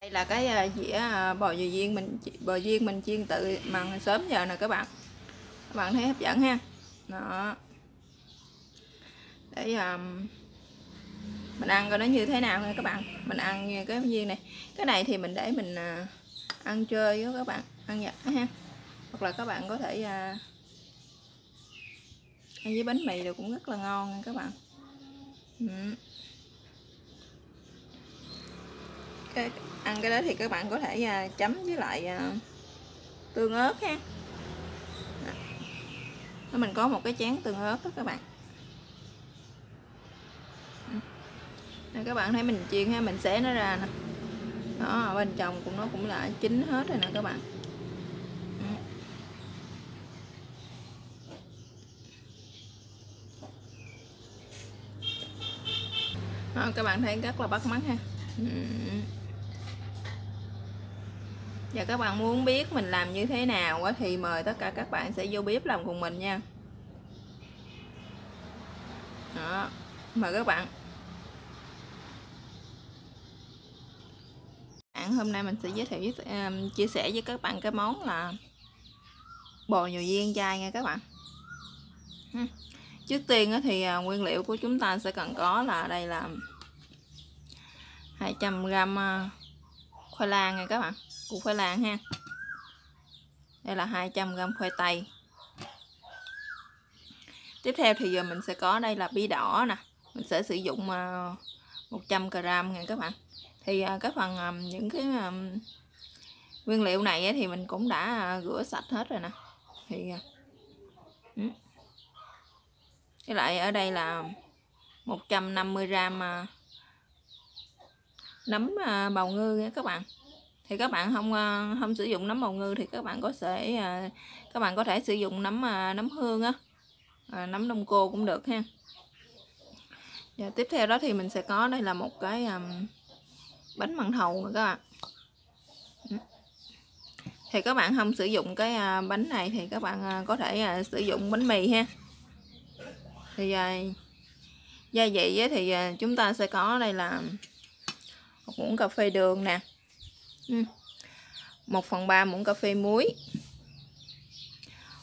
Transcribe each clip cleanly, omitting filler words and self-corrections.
Đây là cái dĩa bò viên mình chiên tự bằng sớm giờ nè các bạn thấy hấp dẫn ha. Đó, để mình ăn coi nó như thế nào nha các bạn. Mình ăn cái viên này, cái này thì mình để mình ăn chơi với các bạn, ăn vặt ha, hoặc là các bạn có thể ăn với bánh mì rồi cũng rất là ngon nha các bạn. Ăn cái đó thì các bạn có thể chấm với lại tương ớt ha. Đó, mình có một cái chén tương ớt đó các bạn. Đây, các bạn thấy mình chiên ha, mình xé nó ra nè. Đó, bên trong nó cũng là chín hết rồi nè các bạn. Đó, các bạn thấy rất là bắt mắt ha. Và các bạn muốn biết mình làm như thế nào thì mời tất cả các bạn sẽ vô bếp làm cùng mình nha. Đó, mời các bạn. Hôm nay mình sẽ giới thiệu chia sẻ với các bạn cái món là bò nhồi viên chay nha các bạn. Trước tiên thì nguyên liệu của chúng ta sẽ cần có là đây là 200g khoai lang nha các bạn, củ khoai lang ha. Đây là 200g khoai tây. Tiếp theo thì giờ mình sẽ có đây là bí đỏ nè, mình sẽ sử dụng 100g nha các bạn. Thì cái phần những cái nguyên liệu này thì mình cũng đã rửa sạch hết rồi nè. Thì với lại ở đây là 150g nấm bào ngư nha các bạn. Thì các bạn không sử dụng nấm bào ngư thì các bạn có thể sử dụng nấm hương á, nấm đông cô cũng được ha. Và tiếp theo đó thì mình sẽ có đây là một cái bánh măng thầu nữa các bạn. Thì các bạn không sử dụng cái bánh này thì các bạn có thể sử dụng bánh mì ha. Thì gia vị thì chúng ta sẽ có đây là 1 muỗng cà phê đường nè, 1/3 muỗng cà phê muối,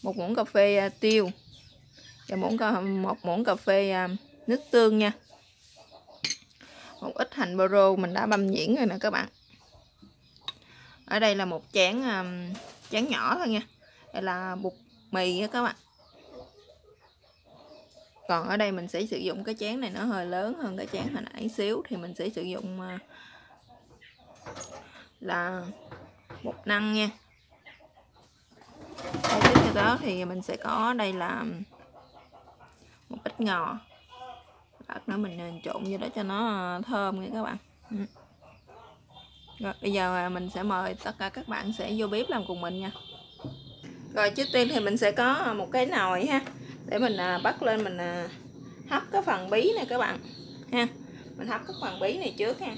1 muỗng cà phê tiêu và 1 muỗng cà phê nước tương nha. Một ít hành bơ rô mình đã băm nhuyễn rồi nè các bạn. Ở đây là một chén nhỏ thôi nha. Đây là bột mì nha các bạn. Còn ở đây mình sẽ sử dụng cái chén này nó hơi lớn hơn cái chén hồi nãy xíu, thì mình sẽ sử dụng là bột năng nha. Tiếp theo đó thì mình sẽ có đây là một ít ngò. Lát nữa mình trộn vô đó cho nó thơm nha các bạn. Rồi bây giờ mình sẽ mời tất cả các bạn sẽ vô bếp làm cùng mình nha. Rồi trước tiên thì mình sẽ có một cái nồi ha, để mình bắt lên mình hấp cái phần bí này các bạn ha. Mình hấp cái phần bí này trước ha.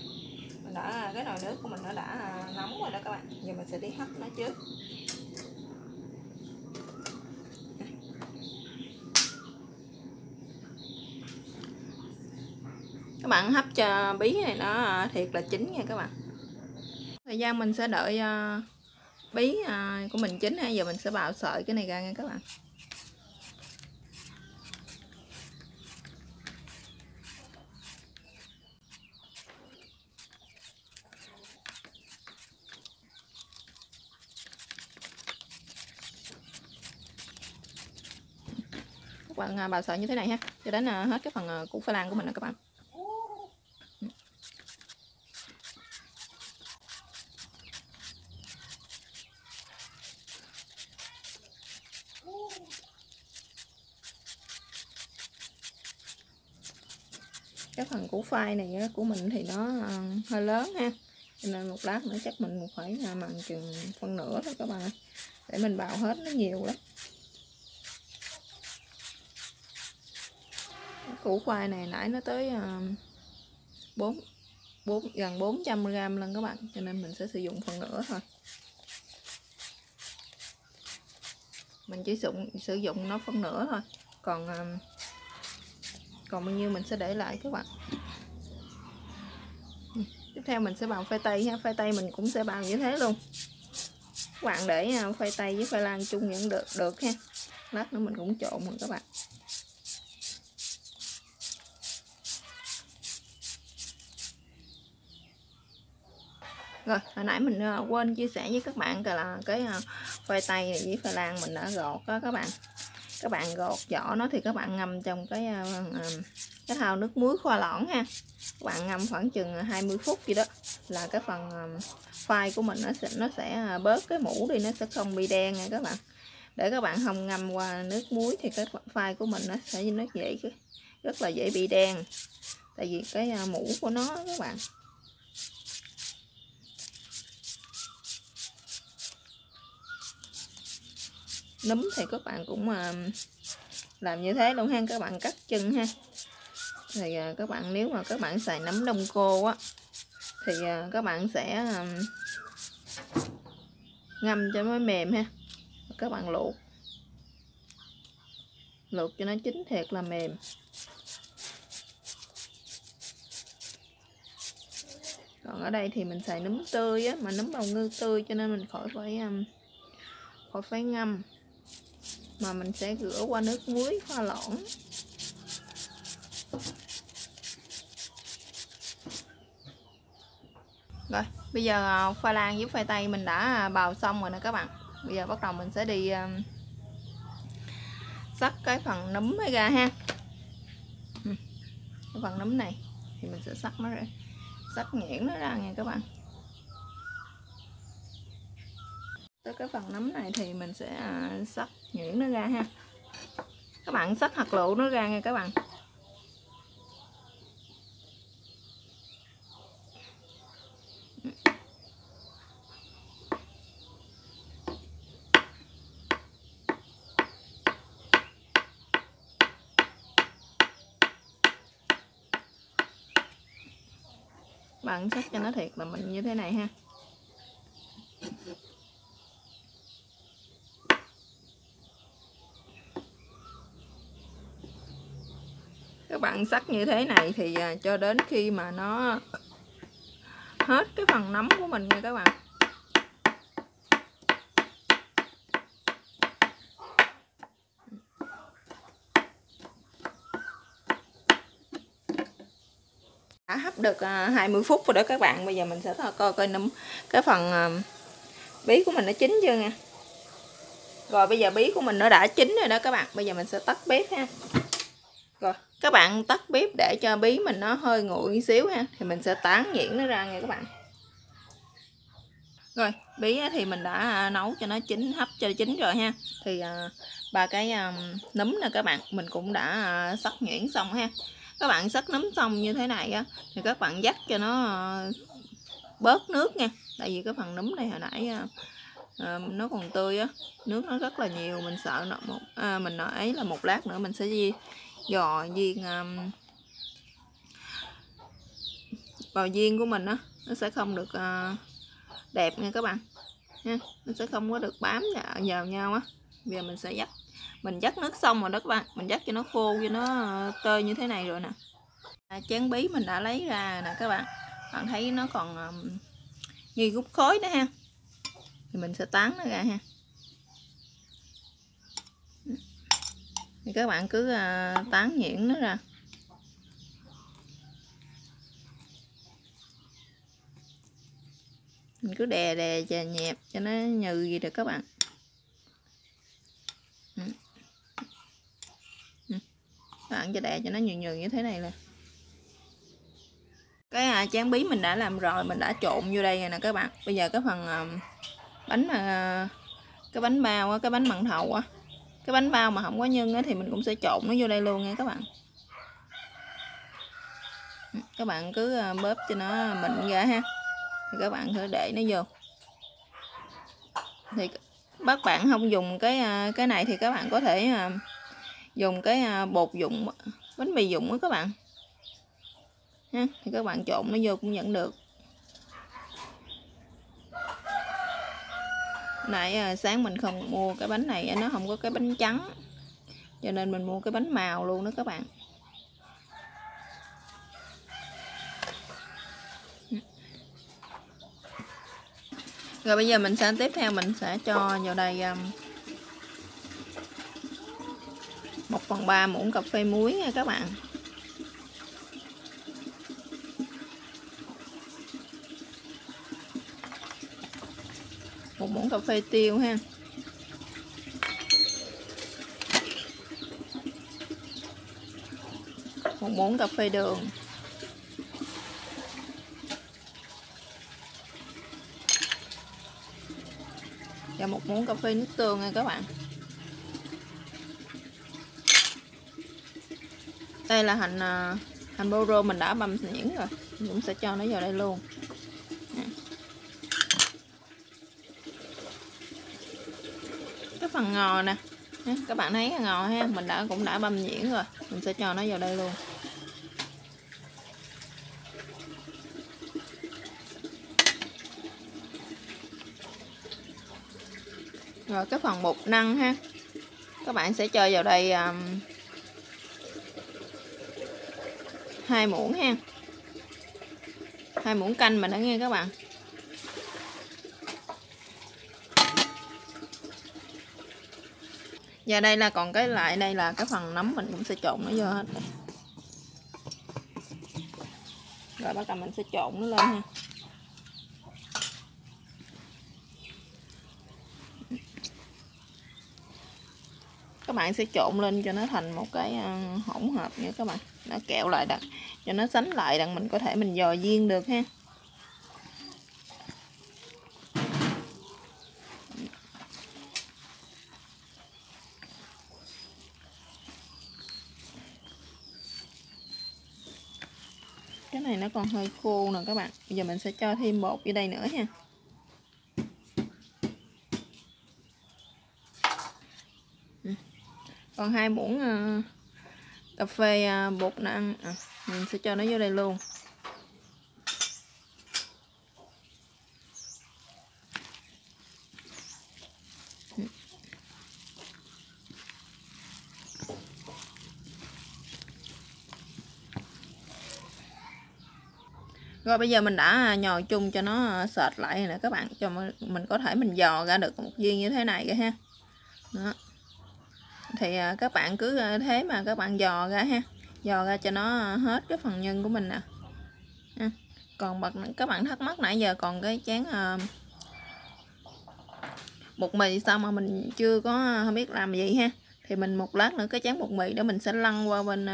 Mình đã cái nồi nước của mình nó đã nóng rồi đó các bạn. Giờ mình sẽ đi hấp nó trước. Các bạn hấp cho bí này nó thiệt là chín nha các bạn. Thời gian mình sẽ đợi bí của mình chín ha. Giờ mình sẽ bào sợi cái này ra nha các bạn. Các bạn bào sợi như thế này ha, cho đến hết cái phần củ khoai lang của mình nè các bạn. Cái phần củ khoai này của mình thì nó hơi lớn ha, cho nên một lát nữa chắc mình phải mặn chừng phân nửa thôi các bạn, để mình bào hết nó nhiều lắm. Cái củ khoai này nãy nó tới gần 400g lần các bạn, cho nên mình sẽ sử dụng phần nửa thôi. Mình chỉ sử dụng nó phân nửa thôi, còn bao nhiêu mình sẽ để lại các bạn. Tiếp theo mình sẽ bào khoai tây ha. Khoai tây mình cũng sẽ bào như thế luôn. Các bạn để khoai tây với khoai lang chung vẫn được ha. Lát nữa mình cũng trộn rồi các bạn. Rồi, hồi nãy mình quên chia sẻ với các bạn là cái khoai tây này với khoai lang mình đã gọt đó các bạn. Các bạn gọt vỏ nó thì các bạn ngâm trong cái thau nước muối pha loãng ha. Các bạn ngâm khoảng chừng 20 phút gì đó là cái phần khoai của mình nó sẽ bớt cái mũ đi, nó sẽ không bị đen nha các bạn. Để các bạn không ngâm qua nước muối thì cái khoai của mình nó rất là dễ bị đen. Tại vì cái mũ của nó các bạn. Núm thì các bạn cũng làm như thế luôn ha, các bạn cắt chân ha. Thì các bạn nếu mà các bạn xài nấm đông cô á thì các bạn sẽ ngâm cho nó mềm ha. Các bạn luộc cho nó chín thiệt là mềm. Còn ở đây thì mình xài nấm tươi á, mà nấm bào ngư tươi cho nên mình khỏi phải ngâm, mà mình sẽ rửa qua nước muối pha loãng. Rồi, bây giờ khoai lang với khoai tây mình đã bào xong rồi nè các bạn. Bây giờ bắt đầu mình sẽ đi xắt cái phần núm ra ha. Cái phần núm này thì mình sẽ xắt nhuyễn nó ra nha các bạn. Tới cái phần nấm này thì mình sẽ xắt nhuyễn nó ra ha. Các bạn xắt hạt lựu nó ra nha các bạn. Bạn xắt cho nó thiệt là mình như thế này ha. Các bạn xắt như thế này thì cho đến khi mà nó hết cái phần nấm của mình nha các bạn. Đã hấp được 20 phút rồi đó các bạn. Bây giờ mình sẽ coi nấm cái phần bí của mình nó chín chưa nha. Rồi bây giờ bí của mình nó đã chín rồi đó các bạn. Bây giờ mình sẽ tắt bếp ha. Rồi các bạn tắt bếp để cho bí mình nó hơi nguội xíu ha. Thì mình sẽ tán nhuyễn nó ra nha các bạn. Rồi bí thì mình đã nấu cho nó chín, hấp cho chín rồi ha. Thì ba cái nấm nè các bạn, mình cũng đã xắt nhuyễn xong ha. Các bạn xắt nấm xong như thế này á thì các bạn vắt cho nó bớt nước nha. Tại vì cái phần nấm này hồi nãy nó còn tươi á, nước nó rất là nhiều, mình sợ mình ấy là một lát nữa mình sẽ gò viên của mình á, nó sẽ không được đẹp nha các bạn nha, nó sẽ không có được bám vào nhau á. Bây giờ mình sẽ dắt nước xong rồi đó các bạn, mình dắt cho nó khô, cho nó tơi như thế này rồi nè. Chén bí mình đã lấy ra nè các bạn, bạn thấy nó còn nghi ngút khói đó ha, thì mình sẽ tán nó ra ha. Thì các bạn cứ tán nhuyễn nó ra. Mình cứ đè chà nhẹp cho nó nhừ gì được các bạn. Các bạn cho đè cho nó nhừ như thế này là cái chén bí mình đã làm rồi, mình đã trộn vô đây rồi nè các bạn. Bây giờ cái phần bánh cái bánh bao á, cái bánh mặn thầu á, cái bánh bao mà không có nhân á thì mình cũng sẽ trộn nó vô đây luôn nha các bạn. Các bạn cứ bóp cho nó mịn ra ha, thì các bạn thử để nó vô. Thì các bạn không dùng cái này thì các bạn có thể dùng cái bột dụng, bánh mì dụng đó các bạn ha, thì các bạn trộn nó vô cũng vẫn được. Nãy sáng mình không mua cái bánh này, nó không có cái bánh trắng cho nên mình mua cái bánh màu luôn đó các bạn. Rồi bây giờ mình sẽ tiếp theo mình sẽ cho vào đây 1/3 muỗng cà phê muối nha các bạn. Một muỗng cà phê tiêu ha. Một muỗng cà phê đường. Và một muỗng cà phê nước tương nha các bạn. Đây là hành bô rô mình đã băm nhuyễn rồi, mình cũng sẽ cho nó vào đây luôn. Cái phần ngò nè, các bạn thấy ngò ha, mình cũng đã băm nhuyễn rồi, mình sẽ cho nó vào đây luôn. Rồi cái phần bột năng ha, các bạn sẽ cho vào đây 2 muỗng ha, 2 muỗng canh mình đã nghe các bạn. Và đây là còn cái lại đây là cái phần nấm mình cũng sẽ trộn nó vô hết. Rồi bắt đầu mình sẽ trộn nó lên ha. Các bạn sẽ trộn lên cho nó thành một cái hỗn hợp nha các bạn. Nó kẹo lại đặt cho nó sánh lại đặng mình có thể mình dò viên được ha. Cái này nó còn hơi khô nè các bạn. Bây giờ mình sẽ cho thêm bột vô đây nữa ha. Còn 2 muỗng cà phê bột năng mình sẽ cho nó vô đây luôn. Rồi bây giờ mình đã nhồi chung cho nó sệt lại rồi nè các bạn, cho mình có thể mình dò ra được một viên như thế này rồi ha. Đó. Thì các bạn cứ thế mà các bạn dò ra ha, dò ra cho nó hết cái phần nhân của mình nè. Còn các bạn thắc mắc nãy giờ còn cái chén bột mì sao mà mình chưa có không biết làm gì ha, thì mình một lát nữa cái chén bột mì để mình sẽ lăn qua bên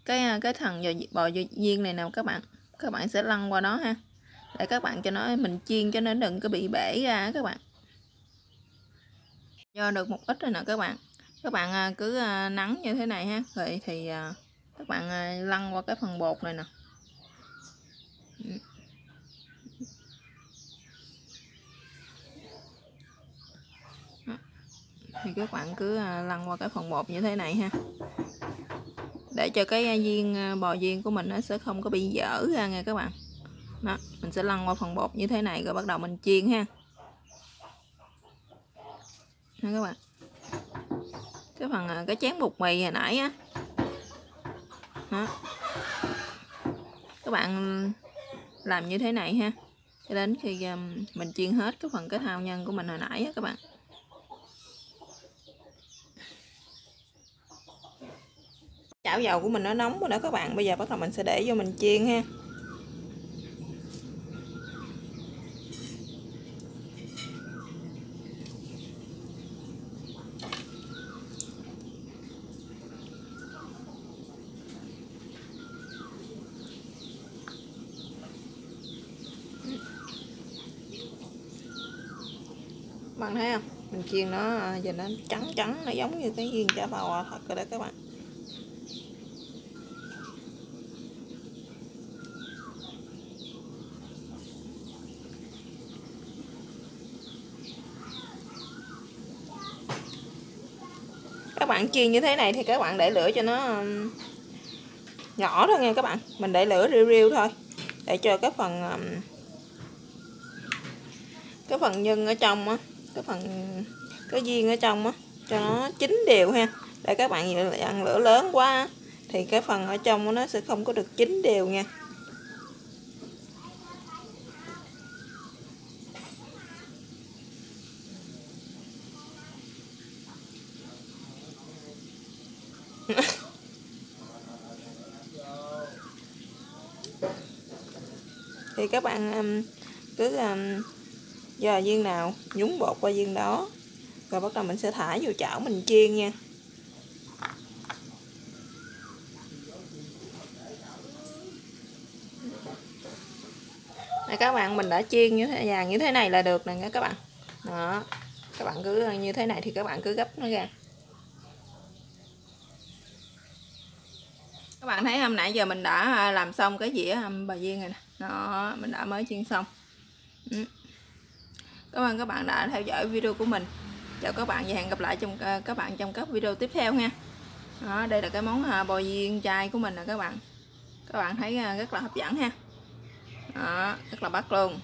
cái thằng bò viên này nào các bạn sẽ lăn qua đó ha, để các bạn cho nó mình chiên cho nó đừng có bị bể ra các bạn. Do được một ít rồi nè các bạn cứ nắng như thế này ha, rồi thì các bạn lăn qua cái phần bột này nè. Thì các bạn cứ lăn qua cái phần bột như thế này ha, để cho cái viên bò viên của mình nó sẽ không có bị dở ra nha các bạn. Đó, mình sẽ lăn qua phần bột như thế này rồi bắt đầu mình chiên ha. Đó các bạn. Cái phần cái chén bột mì hồi nãy á. Đó. Các bạn làm như thế này ha, cho đến khi mình chiên hết cái phần cái thao nhân của mình hồi nãy á các bạn. Chảo dầu của mình nó nóng rồi đó các bạn, bây giờ bắt đầu mình sẽ để vô mình chiên ha. Bạn thấy không, mình chiên nó giờ nó trắng trắng, nó giống như cái viên chả bò thật rồi đó các bạn. Các bạn chiên như thế này thì các bạn để lửa cho nó nhỏ thôi nha các bạn, mình để lửa riu riu thôi, để cho cái phần nhân ở trong á, cái viên ở trong á cho nó chín đều ha. Để các bạn ăn lửa lớn quá thì cái phần ở trong nó sẽ không có được chín đều nha. Thì các bạn cứ giờ viên nào nhúng bột qua viên đó, rồi bắt đầu mình sẽ thả vô chảo mình chiên nha. Này các bạn, mình đã chiên như thế vàng như thế này là được nè các bạn. Đó, các bạn cứ như thế này thì các bạn cứ gấp nó ra. Các bạn thấy hôm nãy giờ mình đã làm xong cái dĩa bà viên rồi nè. Đó, mình đã mới chiên xong. Cảm ơn các bạn đã theo dõi video của mình. Chào các bạn và hẹn gặp lại các bạn trong các video tiếp theo nha. Đó, đây là cái món bò viên chay của mình nè các bạn. Các bạn thấy rất là hấp dẫn ha. Đó, rất là bắt luôn.